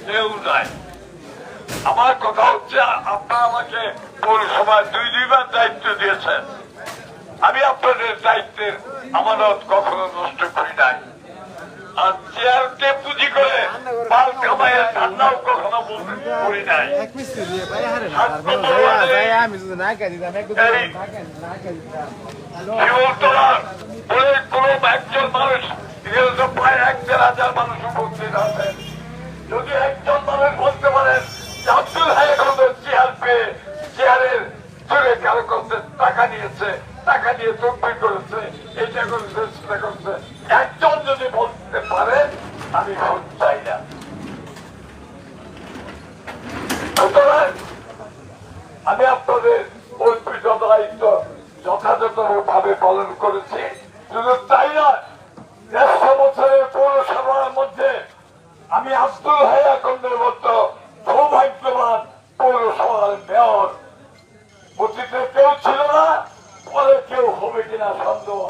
কেউ নাই। আমার কথা হচ্ছে আপনারা আমাকে পৌরসভায় দুইবার দায়িত্ব দিয়েছেন, আমি আপনাদের দায়িত্বের আমানত কখনো নষ্ট করি নাই। আর চেয়ারকে পুঁজি করে মাল কামাইয়ের ধান্দাও কখনো করি নাই। কোন একজন মানুষ প্রায় 1,000 মানুষ উপস্থিত আছেন। যদি একজন মানুষ বলতে পারেন আব্দুল হাই এখন চেয়ার পেয়ে চেয়ারের চলে কারো করছে, টাকা নিয়েছে, টাকা নিয়ে তকবির করেছে, এটা করেছে, সেটা করছে, একজন যদি বলতে পারে আমি ভোট চাই না। সুতরাং আমি আপনাদের অর্পিত দায়িত্ব যথাযথভাবে পালন করেছি। শুধু তাই নয়, 150 বছরের পৌরসভার মধ্যে আমি আব্দুল হাই আকন্দের মতো সৌভাগ্যবান পৌরসভার মেয়র অতীতে কেউ ছিল না, পরে কেউ হবে কিনা সন্দেহ।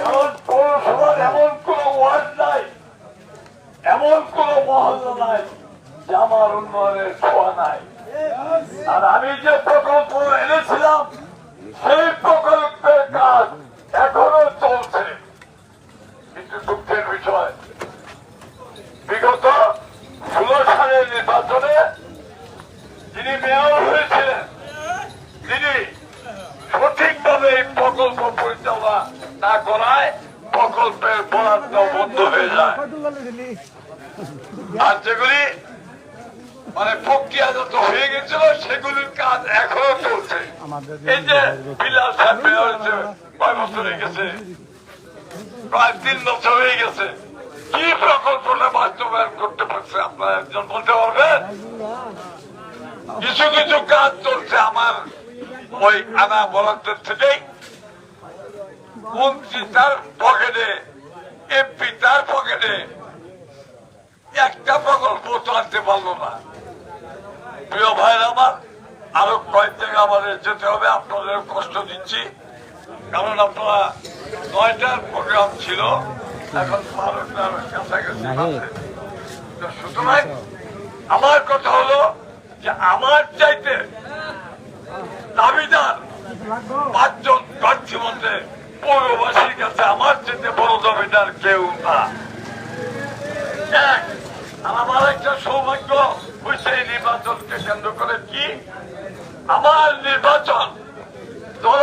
কারণ পৌরসভার এমন কোন ওয়ার্ড নাই, এমন কোন মহল্লা নাই যে আমার উন্নয়নের ছোঁয়া নাই। আর আমি যে প্রকল্প এনেছিলাম সেই প্রকল্পের কাজ এখনো চলছে। কিন্তু দুঃখের বিষয়, বিগত 16 সালের নির্বাচনে যিনি মেয়র হয়েছিলেন তিনি সঠিকভাবে এই প্রকল্প পরিচালনা না করায় প্রকল্পের বরাদ্দ বন্ধ হয়ে যায়। আর যেগুলি মানে প্রক্রিয়াগত হয়ে গেছিল সেগুলির কাজ এখনো চলছে। এই যে বিলাল সাহেব মেয়র হয়েছে, কয় বছর হয়ে গেছে? প্রায় 3 বছর হয়ে গেছে। কি প্রকল্পটা বাস্তবায়ন করতে পারছে আপনারা একজন বলতে পারবেন? কিছু কিছু কাজ চলছে আমার ওই আনা বরাদ্দের থেকেই। মন্ত্রী তার পকেটে, এমপি তার পকেটে, একটা প্রকল্প তো আনতে পারলো না। প্রিয় ভাইরা আমার, আরো কয়েক জায়গায় আমাদের যেতে হবে। আপনাদের কষ্ট দিচ্ছি, কারণ আপনারা 9টার প্রোগ্রাম ছিল, এখন 12টার কাছাকাছি। সুতরাং আমার কথা হলো যে আমার চাইতে দাবিদার 5 জন প্রার্থীর মধ্যে পৌরবাসীর কাছে আমার চাইতে বড় দাবিদার কেউ না। আমার একটা সৌভাগ্য হয়েছে এই নির্বাচনকে কেন্দ্র করে, কি আমার নির্বাচন দল